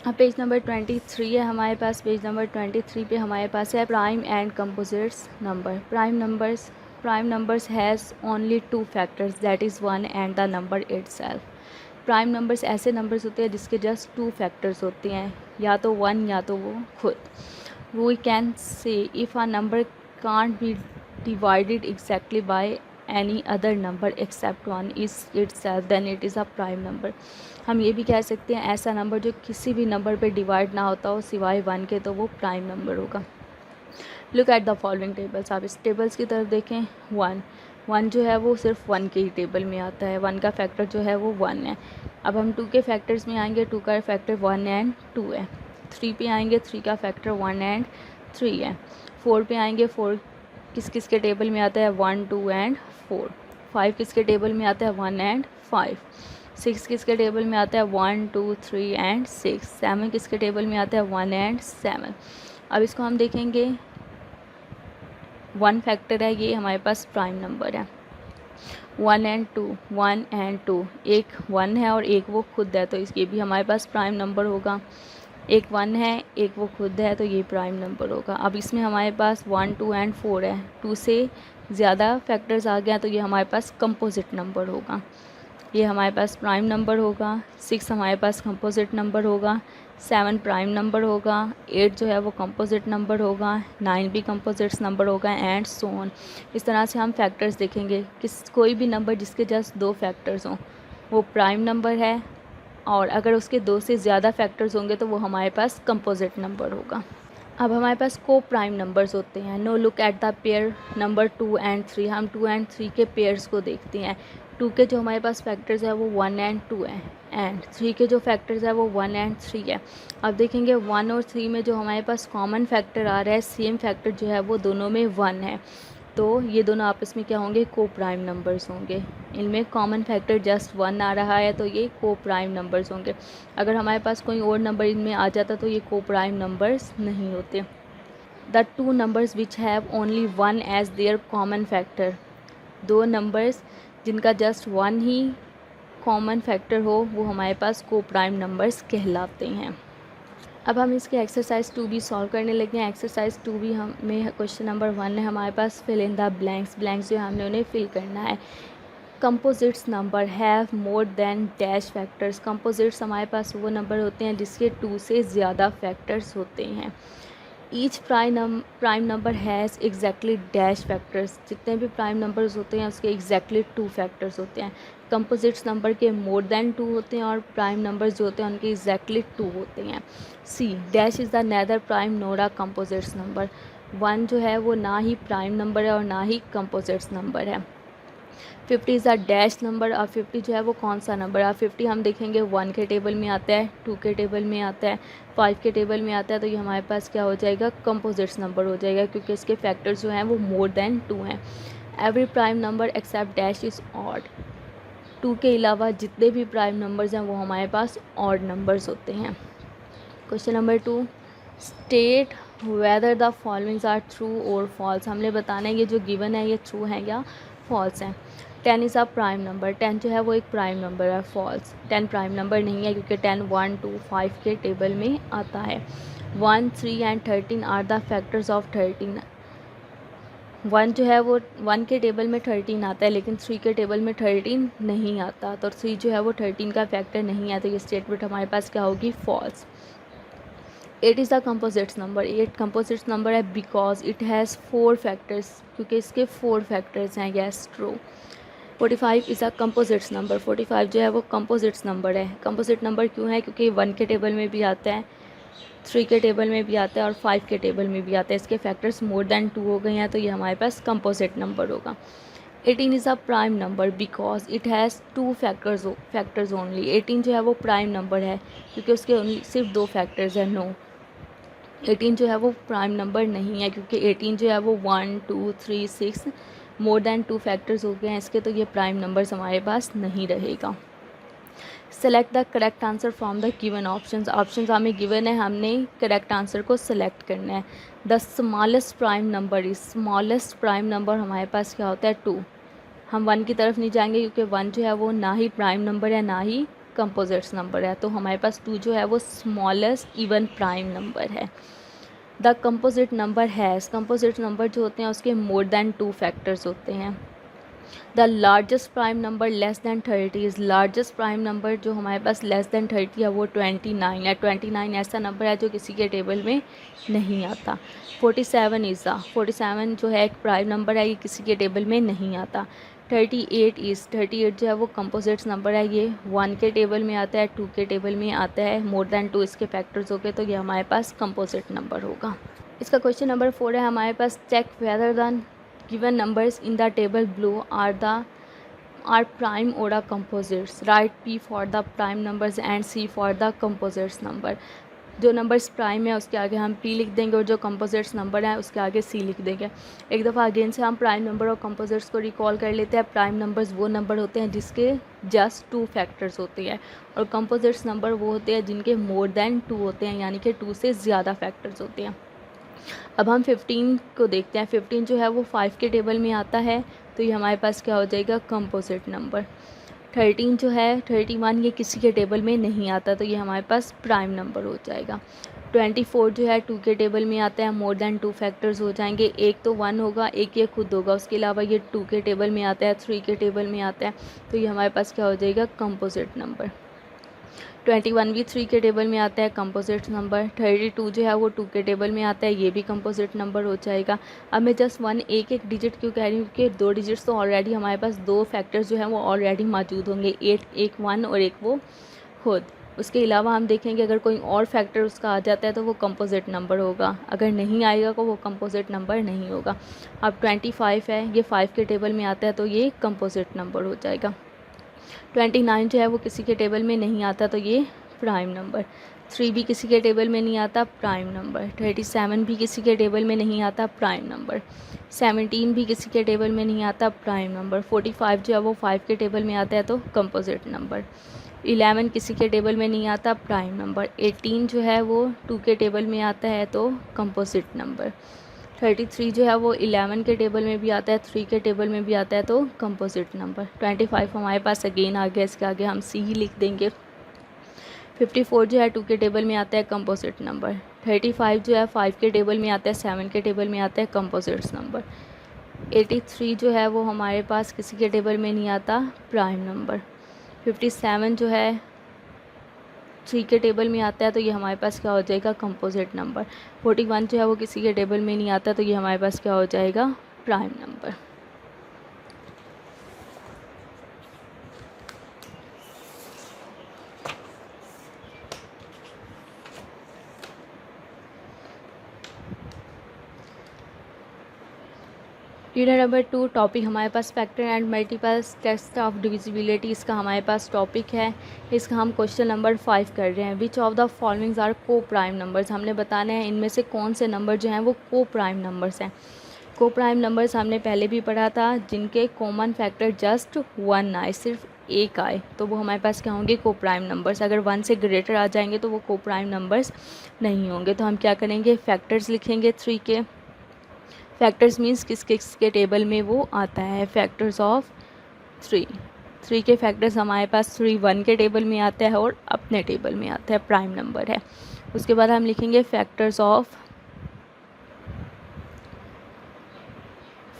अब page number 23 है हमारे पास। पेज नंबर 23 पे हमारे पास है prime and composites number. Prime numbers has only two factors, that is 1 and the number itself. Prime numbers ऐसे numbers होते हैं जिसके जस्ट टू फैक्टर्स होते हैं, या तो 1 या तो वो खुद। We can say if a number can't be divided exactly by any other number except 1 is itself then it is a prime number. हम ये भी कह सकते हैं ऐसा नंबर जो किसी भी नंबर पे डिवाइड ना होता हो सिवाय 1 के, तो वो प्राइम नंबर होगा। Look at the following tables, आप इस टेबल्स की तरफ देखें। 1 जो है वो सिर्फ 1 के ही टेबल में आता है, 1 का फैक्टर जो है वो 1 है। अब हम 2 के फैक्टर्स में आएंगे, 2 का फैक्टर 1 एंड 2 है। 3 पे आएंगे, 3 का फैक्टर 1 एंड 3 है। 4 पे आएंगे, 4 किस किस के टेबल में आता है, 1 2 एंड 4। 5 किसके टेबल में आता है, 1 एंड 5। 6 किसके टेबल में आता है, 1 2 3 एंड 6। 7 किसके टेबल में आता है, 1 एंड 7। अब इसको हम देखेंगे, 1 फैक्टर है, ये हमारे पास प्राइम नंबर है। 1 एंड 2, 1 एंड 2, एक 1 है और एक वो खुद है, तो ये भी हमारे पास प्राइम नंबर होगा। एक 1 है, एक वो खुद है, तो ये प्राइम नंबर होगा। अब इसमें हमारे पास 1 2 एंड 4 है, 2 से ज़्यादा फैक्टर्स आ गया तो ये हमारे पास कंपोजिट नंबर होगा, ये हमारे पास प्राइम नंबर होगा। 6 हमारे पास कंपोजिट नंबर होगा। 7 प्राइम नंबर होगा। 8 जो है वो कंपोजिट नंबर होगा। 9 भी कंपोजिट्स नंबर होगा, एंड सो ऑन। इस तरह से हम फैक्टर्स देखेंगे, कोई भी नंबर जिसके जस्ट 2 फैक्टर्स हों वो प्राइम नंबर है, और अगर उसके 2 से ज़्यादा फैक्टर्स होंगे तो वो हमारे पास कंपोजिट नंबर होगा। अब हमारे पास को प्राइम नंबर्स होते हैं। No look at the pair number 2 and 3, हम 2 एंड 3 के पेयर्स को देखते हैं। 2 के जो हमारे पास फैक्टर्स है वो 1 एंड 2 है, एंड 3 के जो फैक्टर्स है वो 1 एंड 3 है। अब देखेंगे 1 और 3 में जो हमारे पास कॉमन फैक्टर आ रहा है, सेम फैक्टर जो है वो दोनों में 1 है, तो ये दोनों आपस में क्या होंगे, को प्राइम नंबर्स होंगे। इनमें कॉमन फैक्टर जस्ट 1 आ रहा है, तो ये को प्राइम नंबर्स होंगे। अगर हमारे पास कोई और नंबर इनमें आ जाता तो ये को प्राइम नंबर्स नहीं होते। The two numbers which have only 1 as their common factor, 2 numbers जिनका जस्ट 1 ही कॉमन फैक्टर हो वो हमारे पास को प्राइम नंबर्स कहलाते हैं। अब हम इसके एक्सरसाइज 2B सॉल्व करने लगे हैं। एक्सरसाइज 2B हम में क्वेश्चन नंबर 1 है हमारे पास, fill in the blanks. Blanks जो हमने उन्हें फिल करना है। Composites number have more than dash factors, composites हमारे पास वो नंबर होते हैं जिसके 2 से ज़्यादा फैक्टर्स होते हैं। Each prime number has exactly dash factors, जितने भी प्राइम नंबर्स होते हैं उसके एग्जैक्टली 2 फैक्टर्स होते हैं। कंपोजिट्स नंबर के मोर देन 2 होते हैं, और प्राइम नंबर्स जो होते हैं उनके एग्जैक्टली 2 होते हैं। C dash is the neither prime nor a composites number, 1 जो है वो ना ही प्राइम नंबर है और ना ही कंपोजिट्स नंबर है। 50 इज़ अ डैश नंबर, और 50 जो है वो कौन सा नंबर है। 50 हम देखेंगे 1 के टेबल में आता है, 2 के टेबल में आता है, 5 के टेबल में आता है, तो ये हमारे पास क्या हो जाएगा, कंपोजिट्स नंबर हो जाएगा, क्योंकि इसके फैक्टर्स जो हैं वो मोर देन 2 हैं। Every prime number except dash is odd, 2 के अलावा जितने भी प्राइम नंबर्स हैं वो हमारे पास ऑड नंबर्स होते हैं। Question number 2, state whether the followings are true और फॉल्स, हमने बताना है ये जो गिवन है ये ट्रू है या फॉल्स है। 10 इज़ अ प्राइम नंबर, 10 जो है वो एक प्राइम नंबर है, फॉल्स। 10 प्राइम नंबर नहीं है क्योंकि 10 1 2 5 के टेबल में आता है। 1 3 and 13 are the factors of 13, 1 जो है वो 1 के टेबल में 13 आता है, लेकिन 3 के टेबल में 13 नहीं आता, तो 3 जो है वो 13 का फैक्टर नहीं है, तो ये स्टेटमेंट हमारे पास क्या होगी, false. 8 is the composites number, 8 composites number है बिकॉज इट हैज़ 4 फैक्टर्स, क्योंकि इसके 4 फैक्टर्स हैं, yes true. 45 is a composites number, 45 जो है वो कंपोजिट्स नंबर है। कंपोजिट नंबर क्यों है, क्योंकि 1 के टेबल में भी आता है, 3 के टेबल में भी आता है और 5 के टेबल में भी आता है, इसके फैक्टर्स मोर देन 2 हो गए हैं, तो ये हमारे पास कंपोजिट नंबर होगा। 18 is a prime number because it has 2 factors only, 18 जो है वो प्राइम नंबर है क्योंकि उसके सिर्फ 2 फैक्टर्स हैं। नो, 18 जो है वो प्राइम नंबर नहीं है, क्योंकि 18 जो है वो 1 2 3 6 मोर देन 2 फैक्टर्स हो गए हैं इसके, तो ये प्राइम नंबर्स हमारे पास नहीं रहेगा। Select the correct answer from the given options, options हमें गिवन है, हमने करेक्ट आंसर को सेलेक्ट करना है। The smallest prime number is, smallest prime number हमारे पास क्या होता है, 2। हम 1 की तरफ नहीं जाएंगे क्योंकि 1 जो है वो ना ही प्राइम नंबर है ना ही कंपोजिट्स नंबर है, तो हमारे पास 2 जो है वो स्मॉलेस्ट इवन प्राइम नंबर है। The composite number has, composite number जो होते हैं उसके मोर देन 2 फैक्टर्स होते हैं। The largest prime number less than 30 largest prime number जो हमारे पास लेस दैन 30 है वो 29 है। 29 ऐसा नंबर है जो किसी के टेबल में नहीं आता। 47 जो है एक प्राइम नंबर है, ये किसी के टेबल में नहीं आता। 38 जो है वो कंपोजिट्स नंबर है, ये 1 के टेबल में आता है, 2 के टेबल में आता है, मोर देन 2 इसके फैक्टर्स हो गए, तो ये हमारे पास कंपोजिट नंबर होगा। इसका क्वेश्चन नंबर 4 है हमारे पास, check whether the given numbers in the table below are prime or composites. Write P for the prime numbers and C for the composites number. जो नंबर्स प्राइम है उसके आगे हम P लिख देंगे और जो कंपोजिट्स नंबर है उसके आगे C लिख देंगे। एक दफ़ा अगेन से हम प्राइम नंबर और कंपोजिट्स को रिकॉल कर लेते हैं। प्राइम नंबर्स वो नंबर होते हैं जिसके जस्ट 2 फैक्टर्स होते हैं, और कंपोजिट्स नंबर वो होते हैं जिनके मोर देन 2 होते हैं, यानी कि 2 से ज़्यादा फैक्टर्स होते हैं। अब हम 15 को देखते हैं। 15 जो है वो 5 के टेबल में आता है, तो ये हमारे पास क्या हो जाएगा, कंपोजिट नंबर। 13 जो है 31 ये किसी के टेबल में नहीं आता, तो ये हमारे पास प्राइम नंबर हो जाएगा। 24 जो है 2 के टेबल में आता है, मोर देन 2 फैक्टर्स हो जाएंगे। एक तो 1 होगा, एक ये खुद होगा, उसके अलावा ये 2 के टेबल में आता है, 3 के टेबल में आता है, तो ये हमारे पास क्या हो जाएगा, कंपोजिट नंबर। 21 भी 3 के टेबल में आता है, कंपोजिट नंबर। 32 जो है वो 2 के टेबल में आता है, ये भी कंपोजिट नंबर हो जाएगा। अब मैं जस्ट एक डिजिट क्यों कह रही हूँ, कि 2 डिजिट्स तो ऑलरेडी हमारे पास 2 फैक्टर्स जो हैं वो ऑलरेडी मौजूद होंगे, एक 1 और एक वो खुद। उसके अलावा हम देखेंगे अगर कोई और फैक्टर उसका आ जाता है तो वो कंपोजिट नंबर होगा, अगर नहीं आएगा तो वो कंपोजिट नंबर नहीं होगा। अब 25 है, ये 5 के टेबल में आता है, तो ये कंपोजिट नंबर हो जाएगा। 29 जो है वो किसी के टेबल में नहीं आता, तो ये प्राइम नंबर। 3 भी किसी के टेबल में नहीं आता, प्राइम नंबर। 37 भी किसी के टेबल में नहीं आता, प्राइम नंबर। 17 भी किसी के टेबल में नहीं आता, प्राइम नंबर। 45 जो है वो 5 के टेबल में आता है, तो कंपोजिट नंबर। 11 किसी के टेबल में नहीं आता, प्राइम नंबर। 18 जो है वो 2 के टेबल में आता है, तो कंपोजिट नंबर। 33 जो है वो 11 के टेबल में भी आता है, 3 के टेबल में भी आता है, तो कंपोजिट नंबर। 25 हमारे पास अगेन आ गया, इसके आगे हम C ही लिख देंगे। 54 जो है 2 के टेबल में आता है, कंपोजिट नंबर। 35 जो है 5 के टेबल में आता है, 7 के टेबल में आता है, कंपोजिट्स नंबर। 83 जो है वो हमारे पास किसी के टेबल में नहीं आता, प्राइम नंबर। 57 जो है 3 के टेबल में आता है, तो ये हमारे पास क्या हो जाएगा, कंपोजिट नंबर। 41 जो है वो किसी के टेबल में नहीं आता, तो ये हमारे पास क्या हो जाएगा, prime number. Reader number 2 topic हमारे पास factor and multiples test of divisibility, इसका हमारे पास टॉपिक है। इसका हम क्वेश्चन नंबर 5 कर रहे हैं। Which of the followings are coprime numbers, हमने बताना है इनमें से कौन से नंबर जो हैं वो को प्राइम नंबर्स हैं। को प्राइम नंबर्स हमने पहले भी पढ़ा था, जिनके कॉमन फैक्टर जस्ट 1 आए, सिर्फ एक आए, तो वो हमारे पास क्या होंगे, को प्राइम नंबर्स। अगर 1 से ग्रेटर आ जाएंगे तो वो को प्राइम नंबर्स नहीं होंगे। तो हम क्या करेंगे, फैक्टर्स लिखेंगे 3 के। फैक्टर्स मीन्स किस किस के टेबल में वो आता है, फैक्टर्स ऑफ 3 के फैक्टर्स हमारे पास 3 1 के टेबल में आता है और अपने टेबल में आता है, प्राइम नंबर है। उसके बाद हम लिखेंगे फैक्टर्स ऑफ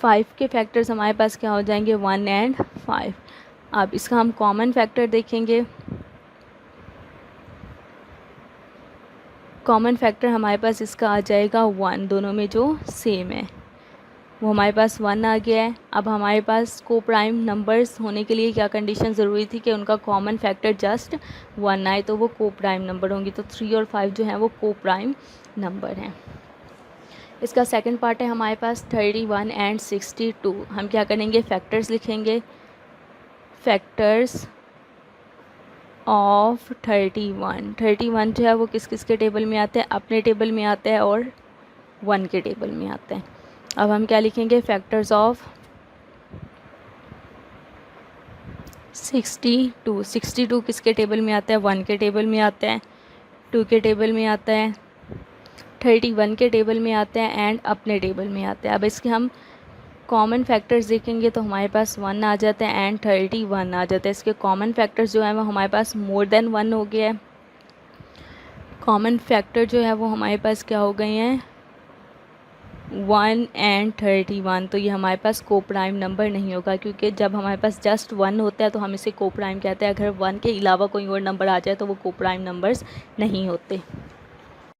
5 के फैक्टर्स हमारे पास क्या हो जाएंगे, 1 एंड 5। अब इसका हम कॉमन फैक्टर देखेंगे। कॉमन फैक्टर हमारे पास इसका आ जाएगा 1, दोनों में जो सेम है वो हमारे पास 1 आ गया है। अब हमारे पास को प्राइम नंबर्स होने के लिए क्या कंडीशन ज़रूरी थी, कि उनका कॉमन फैक्टर जस्ट 1 आए, तो वो को प्राइम नंबर होंगी। तो 3 और 5 जो हैं वो को प्राइम नंबर हैं। इसका सेकंड पार्ट है हमारे पास 31 एंड 62। हम क्या करेंगे, फैक्टर्स लिखेंगे। फैक्टर्स ऑफ 31 जो है वो किस किस के टेबल में आते हैं, अपने टेबल में आता है और 1 के टेबल में आता है। अब हम क्या लिखेंगे, फैक्टर्स ऑफ 62 किसके टेबल में आता है, 1 के टेबल में आता है, 2 के टेबल में आता है, 31 के टेबल में आता है एंड अपने टेबल में आता है। अब इसके हम कॉमन फैक्टर्स देखेंगे तो हमारे पास 1 आ जाता है एंड 31 आ जाता है। इसके कॉमन फैक्टर्स जो है वो हमारे पास मोर देन 1 हो गया है। कॉमन फैक्टर जो है वो हमारे पास क्या हो गए हैं 1 एंड 31। तो ये हमारे पास को प्राइम नंबर नहीं होगा, क्योंकि जब हमारे पास जस्ट 1 होता है तो हम इसे को प्राइम कहते हैं। अगर 1 के अलावा कोई और नंबर आ जाए तो वो को प्राइम नंबर्स नहीं होते।